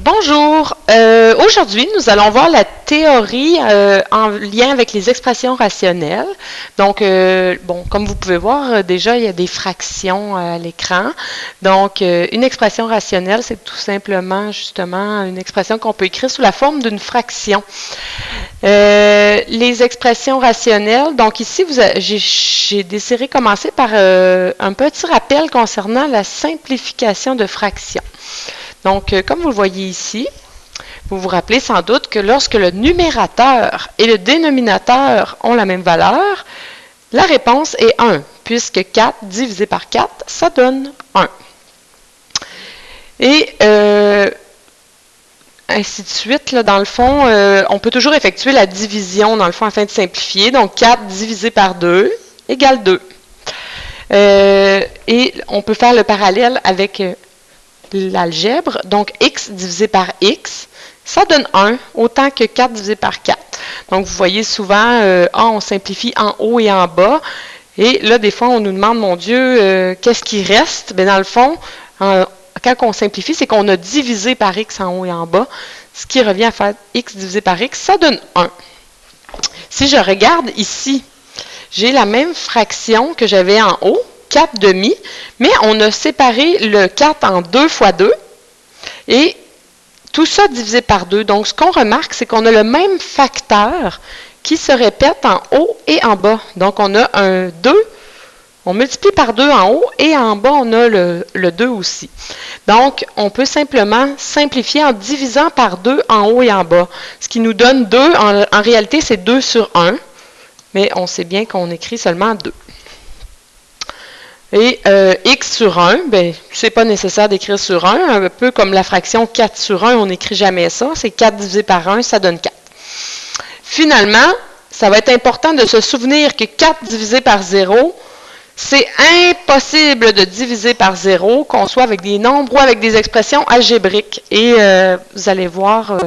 Bonjour, aujourd'hui nous allons voir la théorie en lien avec les expressions rationnelles. Donc, comme vous pouvez voir, déjà il y a des fractions à l'écran. Donc, une expression rationnelle, c'est tout simplement justement une expression qu'on peut écrire sous la forme d'une fraction. Les expressions rationnelles, donc ici j'ai désiré commencer par un petit rappel concernant la simplification de fractions. Donc, comme vous le voyez ici, vous vous rappelez sans doute que lorsque le numérateur et le dénominateur ont la même valeur, la réponse est 1, puisque 4 divisé par 4, ça donne 1. Et ainsi de suite, là, dans le fond, on peut toujours effectuer la division, dans le fond, afin de simplifier. Donc, 4 divisé par 2 égale 2. Et on peut faire le parallèle avec l'algèbre. Donc, x divisé par x, ça donne 1, autant que 4 divisé par 4. Donc, vous voyez souvent, on simplifie en haut et en bas. Et là, des fois, on nous demande, mon Dieu, qu'est-ce qui reste? Bien, dans le fond, quand on simplifie, c'est qu'on a divisé par x en haut et en bas, ce qui revient à faire x divisé par x, ça donne 1. Si je regarde ici, j'ai la même fraction que j'avais en haut, 4 demi, mais on a séparé le 4 en 2 fois 2, et tout ça divisé par 2. Donc, ce qu'on remarque, c'est qu'on a le même facteur qui se répète en haut et en bas. Donc, on a un 2, on multiplie par 2 en haut, et en bas, on a le 2 aussi. Donc, on peut simplement simplifier en divisant par 2 en haut et en bas. Ce qui nous donne 2, en réalité, c'est 2 sur 1, mais on sait bien qu'on écrit seulement 2. Et x sur 1, ben, c'est pas nécessaire d'écrire sur 1, un peu comme la fraction 4 sur 1, on n'écrit jamais ça, c'est 4 divisé par 1, ça donne 4. Finalement, ça va être important de se souvenir que 4 divisé par 0, c'est impossible de diviser par 0, qu'on soit avec des nombres ou avec des expressions algébriques. Et vous allez voir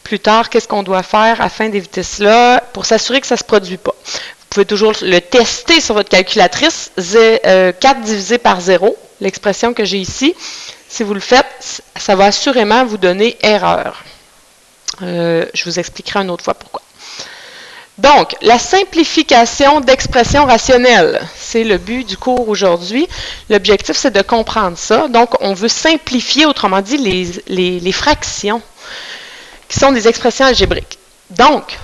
plus tard qu'est-ce qu'on doit faire afin d'éviter cela pour s'assurer que ça ne se produit pas. Vous pouvez toujours le tester sur votre calculatrice. 4 divisé par 0, l'expression que j'ai ici. Si vous le faites, ça va assurément vous donner erreur. Je vous expliquerai une autre fois pourquoi. Donc, la simplification d'expressions rationnelles, c'est le but du cours aujourd'hui. L'objectif, c'est de comprendre ça. Donc, on veut simplifier, autrement dit, les fractions qui sont des expressions algébriques. Donc,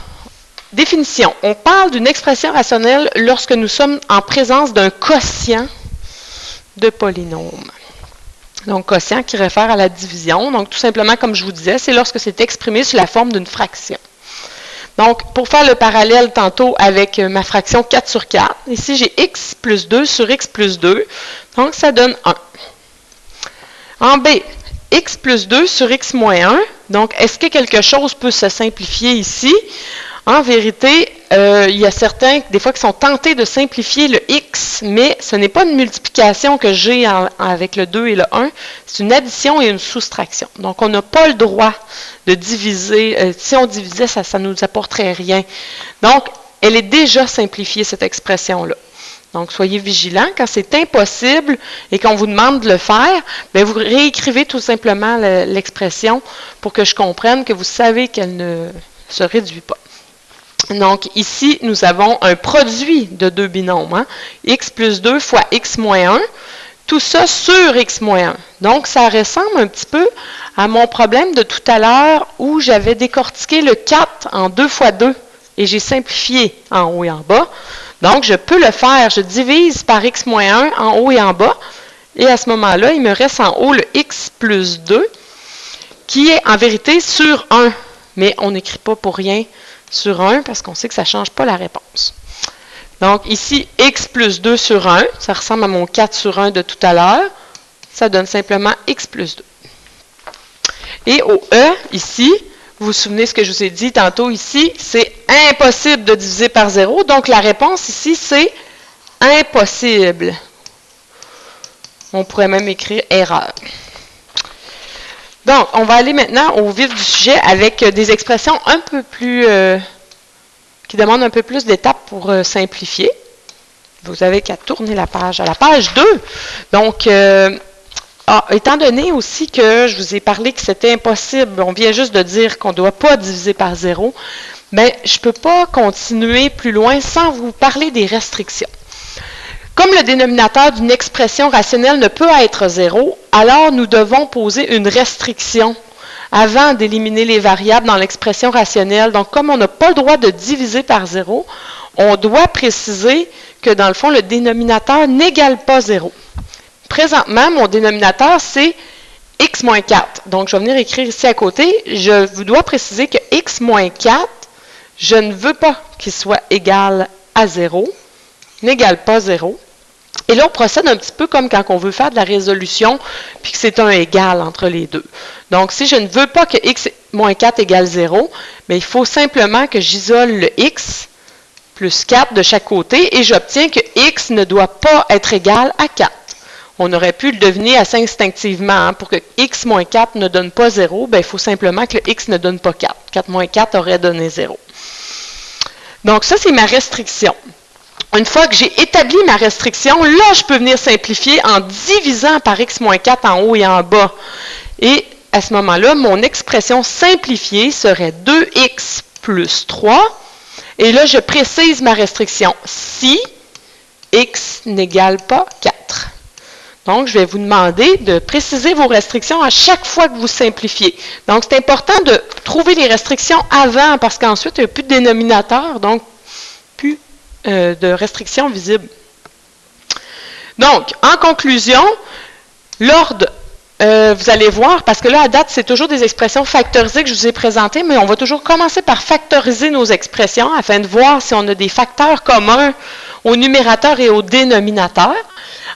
définition. On parle d'une expression rationnelle lorsque nous sommes en présence d'un quotient de polynôme. Donc, quotient qui réfère à la division. Donc, tout simplement, comme je vous disais, c'est lorsque c'est exprimé sous la forme d'une fraction. Donc, pour faire le parallèle tantôt avec ma fraction 4 sur 4, ici j'ai x plus 2 sur x plus 2, donc ça donne 1. En B, x plus 2 sur x moins 1, donc est-ce que quelque chose peut se simplifier ici? En vérité, il y a certains, des fois, qui sont tentés de simplifier le x, mais ce n'est pas une multiplication que j'ai avec le 2 et le 1, c'est une addition et une soustraction. Donc, on n'a pas le droit de diviser. Si on divisait, ça ne nous apporterait rien. Donc, elle est déjà simplifiée, cette expression-là. Donc, soyez vigilants. Quand c'est impossible et qu'on vous demande de le faire, bien, vous réécrivez tout simplement l'expression pour que je comprenne que vous savez qu'elle ne se réduit pas. Donc, ici, nous avons un produit de deux binômes, hein? X plus 2 fois x moins 1, tout ça sur x moins 1. Donc, ça ressemble un petit peu à mon problème de tout à l'heure où j'avais décortiqué le 4 en 2 fois 2 et j'ai simplifié en haut et en bas. Donc, je peux le faire. Je divise par x moins 1 en haut et en bas. Et à ce moment-là, il me reste en haut le x plus 2 qui est en vérité sur 1. Mais on n'écrit pas pour rien sur 1 parce qu'on sait que ça ne change pas la réponse. Donc, ici, x plus 2 sur 1, ça ressemble à mon 4 sur 1 de tout à l'heure. Ça donne simplement x plus 2. Et au E, ici, vous vous souvenez ce que je vous ai dit tantôt ici, c'est impossible de diviser par 0. Donc, la réponse ici, c'est impossible. On pourrait même écrire erreur. Donc, on va aller maintenant au vif du sujet avec des expressions un peu plus, qui demandent un peu plus d'étapes pour simplifier. Vous avez qu'à tourner la page à la page 2. Donc, étant donné aussi que je vous ai parlé que c'était impossible, on vient juste de dire qu'on ne doit pas diviser par 0, bien, je ne peux pas continuer plus loin sans vous parler des restrictions. Comme le dénominateur d'une expression rationnelle ne peut être 0, alors nous devons poser une restriction avant d'éliminer les variables dans l'expression rationnelle. Donc, comme on n'a pas le droit de diviser par 0, on doit préciser que, dans le fond, le dénominateur n'égale pas 0. Présentement, mon dénominateur, c'est x moins 4. Donc, je vais venir écrire ici à côté. Je vous dois préciser que x moins 4, je ne veux pas qu'il soit égal à 0, n'égale pas 0. Et là, on procède un petit peu comme quand on veut faire de la résolution, puis que c'est un égal entre les deux. Donc, si je ne veux pas que x moins 4 égale 0, bien, il faut simplement que j'isole le x plus 4 de chaque côté, et j'obtiens que x ne doit pas être égal à 4. On aurait pu le deviner assez instinctivement. Hein, pour que x moins 4 ne donne pas 0, bien, il faut simplement que le x ne donne pas 4. 4 moins 4 aurait donné 0. Donc, ça, c'est ma restriction. Une fois que j'ai établi ma restriction, là, je peux venir simplifier en divisant par x moins 4 en haut et en bas. Et à ce moment-là, mon expression simplifiée serait 2x plus 3. Et là, je précise ma restriction. Si x n'égale pas 4. Donc, je vais vous demander de préciser vos restrictions à chaque fois que vous simplifiez. Donc, c'est important de trouver les restrictions avant, parce qu'ensuite, il n'y a plus de dénominateur, donc plus de restrictions visibles. Donc, en conclusion, l'ordre, vous allez voir, parce que là, à date, c'est toujours des expressions factorisées que je vous ai présentées, mais on va toujours commencer par factoriser nos expressions afin de voir si on a des facteurs communs au numérateur et au dénominateur.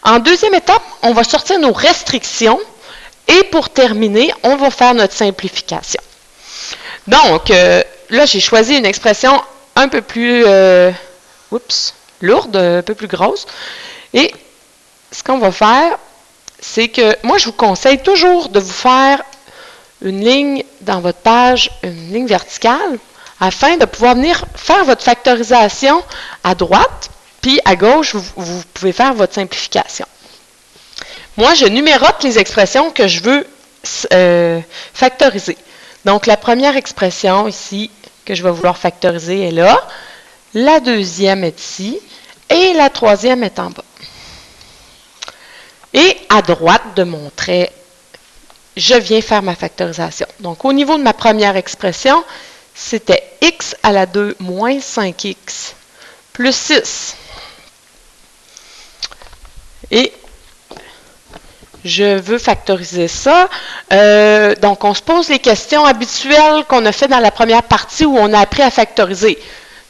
En deuxième étape, on va sortir nos restrictions et pour terminer, on va faire notre simplification. Donc, là, j'ai choisi une expression un peu plus lourde, un peu plus grosse. Et ce qu'on va faire, c'est que moi, je vous conseille toujours de vous faire une ligne dans votre page, une ligne verticale, afin de pouvoir venir faire votre factorisation à droite, puis à gauche, vous pouvez faire votre simplification. Moi, je numérote les expressions que je veux factoriser. Donc, la première expression ici que je vais vouloir factoriser est là. La deuxième est ici. Et la troisième est en bas. Et à droite de mon trait, je viens faire ma factorisation. Donc, au niveau de ma première expression, c'était x à la 2 moins 5x plus 6. Et je veux factoriser ça. Donc, on se pose les questions habituelles qu'on a fait dans la première partie où on a appris à factoriser.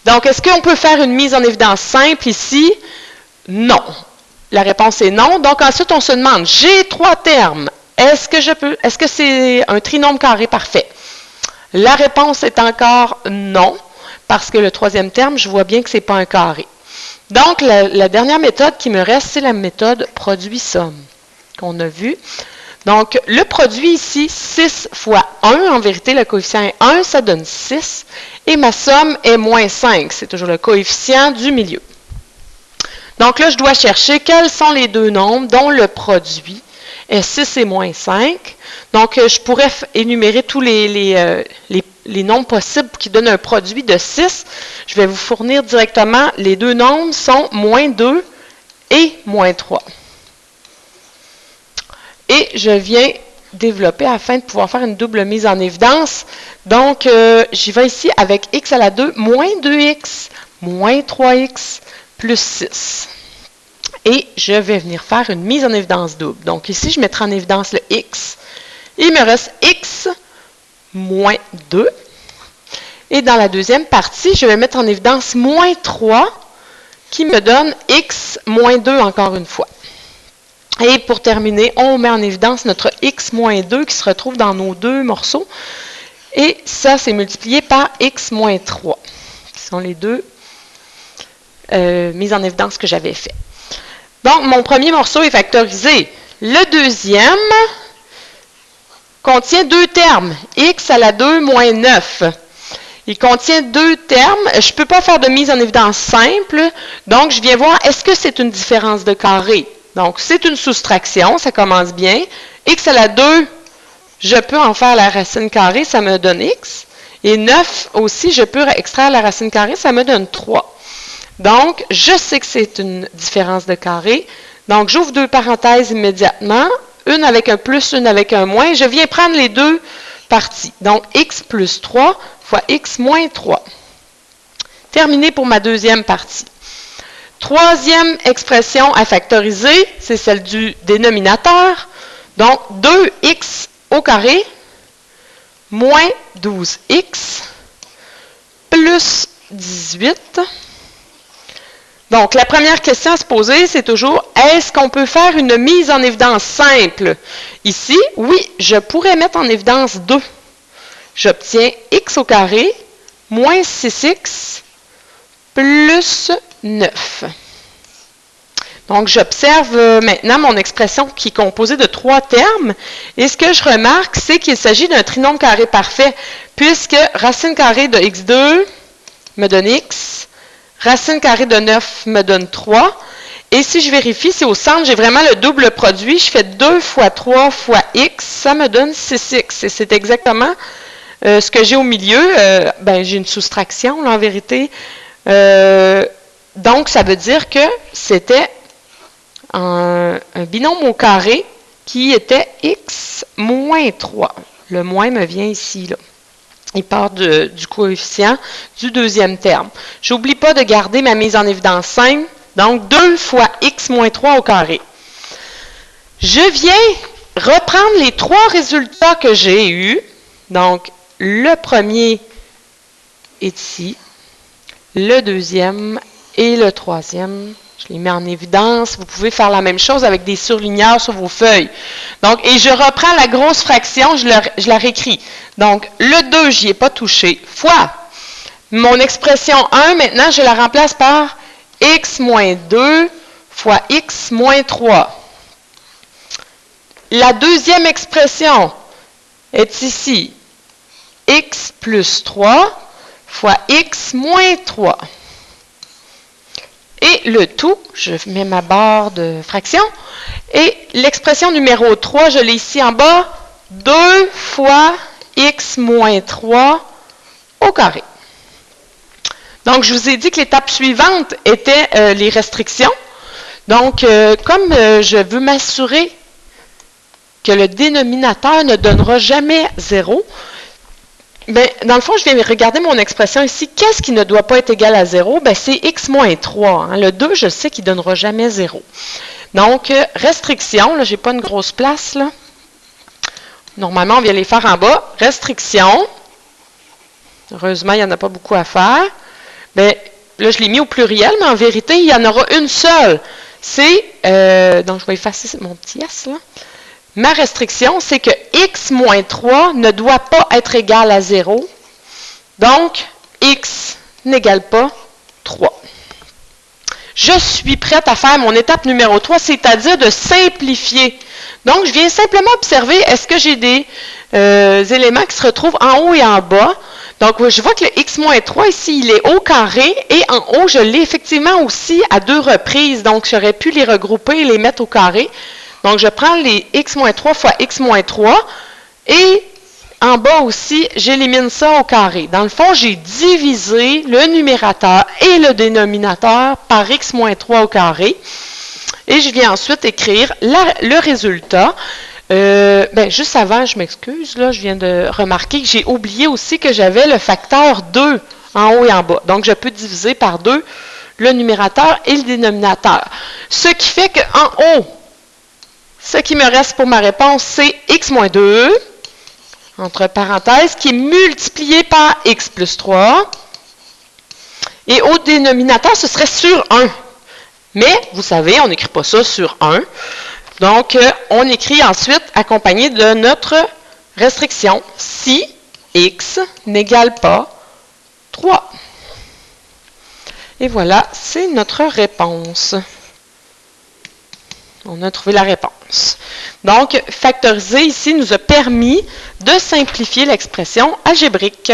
Donc, est-ce qu'on peut faire une mise en évidence simple ici? Non. La réponse est non. Donc, ensuite, on se demande, j'ai 3 termes. Est-ce que c'est un trinôme carré parfait? La réponse est encore non, parce que le troisième terme, je vois bien que ce n'est pas un carré. Donc, la dernière méthode qui me reste, c'est la méthode produit-somme qu'on a vue. Donc, le produit ici, 6 fois 1, en vérité, le coefficient est 1, ça donne 6. Et ma somme est moins 5, c'est toujours le coefficient du milieu. Donc là, je dois chercher quels sont les deux nombres dont le produit est 6 et moins 5. Donc, je pourrais énumérer tous les nombres possibles qui donnent un produit de 6. Je vais vous fournir directement, les deux nombres sont moins 2 et moins 3. Et je viens développer afin de pouvoir faire une double mise en évidence. Donc, j'y vais ici avec x à la 2 moins 2x moins 3x plus 6. Et je vais venir faire une mise en évidence double. Donc, ici, je mettrai en évidence le x. Il me reste x moins 2. Et dans la deuxième partie, je vais mettre en évidence moins 3 qui me donne x moins 2 encore une fois. Et pour terminer, on met en évidence notre x moins 2 qui se retrouve dans nos deux morceaux. Et ça, c'est multiplié par x moins 3, qui sont les deux mises en évidence que j'avais fait. Donc, mon premier morceau est factorisé. Le deuxième contient deux termes, x à la 2 moins 9. Il contient deux termes. Je ne peux pas faire de mise en évidence simple, donc je viens voir, est-ce que c'est une différence de carré? Donc, c'est une soustraction, ça commence bien. X à la 2, je peux en faire la racine carrée, ça me donne X. Et 9 aussi, je peux extraire la racine carrée, ça me donne 3. Donc, je sais que c'est une différence de carré. Donc, j'ouvre deux parenthèses immédiatement, une avec un plus, une avec un moins. Je viens prendre les deux parties. Donc, x plus 3 fois x moins 3. Terminé pour ma deuxième partie. Troisième expression à factoriser, c'est celle du dénominateur. Donc, 2x au carré moins 12x plus 18. Donc, la première question à se poser, c'est toujours, est-ce qu'on peut faire une mise en évidence simple? Ici, oui, je pourrais mettre en évidence 2. J'obtiens x au carré moins 6x plus 9. Donc, j'observe maintenant mon expression qui est composée de 3 termes. Et ce que je remarque, c'est qu'il s'agit d'un trinôme carré parfait, puisque racine carrée de x2 me donne x, racine carrée de 9 me donne 3. Et si je vérifie, c'est au centre, j'ai vraiment le double produit. Je fais 2 fois 3 fois x, ça me donne 6x. Et c'est exactement ce que j'ai au milieu. J'ai une soustraction, là, en vérité. Donc, ça veut dire que c'était un binôme au carré qui était x moins 3. Le moins me vient ici, là. Il part du coefficient du deuxième terme. Je n'oublie pas de garder ma mise en évidence simple. Donc, 2 fois x moins 3 au carré. Je viens reprendre les 3 résultats que j'ai eus. Donc, le premier est ici. Le deuxième et le troisième. Je les mets en évidence. Vous pouvez faire la même chose avec des surligneurs sur vos feuilles. Donc, et je reprends la grosse fraction, je la réécris. Donc, le 2, je n'y ai pas touché, fois mon expression 1, maintenant, je la remplace par x moins 2 fois x moins 3. La deuxième expression est ici, x plus 3 fois x moins 3. Et le tout, je mets ma barre de fraction. Et l'expression numéro 3, je l'ai ici en bas, 2 fois x moins 3 au carré. Donc, je vous ai dit que l'étape suivante était les restrictions. Donc, comme je veux m'assurer que le dénominateur ne donnera jamais 0, bien, dans le fond, je viens regarder mon expression ici. Qu'est-ce qui ne doit pas être égal à 0? Bien, c'est x moins 3. Hein. Le 2, je sais qu'il ne donnera jamais 0. Donc, restriction, là, je n'ai pas une grosse place. Là. Normalement, on vient les faire en bas. Restriction. Heureusement, il n'y en a pas beaucoup à faire. Bien, là, je l'ai mis au pluriel, mais en vérité, il y en aura une seule. C'est, donc, je vais effacer mon petit s, là. Ma restriction, c'est que x moins 3 ne doit pas être égal à 0. Donc, x n'égale pas 3. Je suis prête à faire mon étape numéro 3, c'est-à-dire de simplifier. Donc, je viens simplement observer, est-ce que j'ai des éléments qui se retrouvent en haut et en bas. Donc, je vois que le x moins 3, ici, il est au carré, et en haut, je l'ai effectivement aussi à 2 reprises. Donc, j'aurais pu les regrouper et les mettre au carré. Donc, je prends les x moins 3 fois x moins 3, et en bas aussi, j'élimine ça au carré. Dans le fond, j'ai divisé le numérateur et le dénominateur par x moins 3 au carré. Et je viens ensuite écrire le résultat. Juste avant, je m'excuse, là, je viens de remarquer que j'ai oublié aussi que j'avais le facteur 2 en haut et en bas. Donc, je peux diviser par 2 le numérateur et le dénominateur. Ce qui fait qu'en haut, ce qui me reste pour ma réponse, c'est x moins 2, entre parenthèses, qui est multiplié par x plus 3. Et au dénominateur, ce serait sur 1. Mais, vous savez, on n'écrit pas ça sur 1. Donc, on écrit ensuite accompagné de notre restriction si x n'égale pas 3. Et voilà, c'est notre réponse. On a trouvé la réponse. Donc, factoriser ici nous a permis de simplifier l'expression algébrique.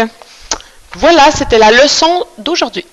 Voilà, c'était la leçon d'aujourd'hui.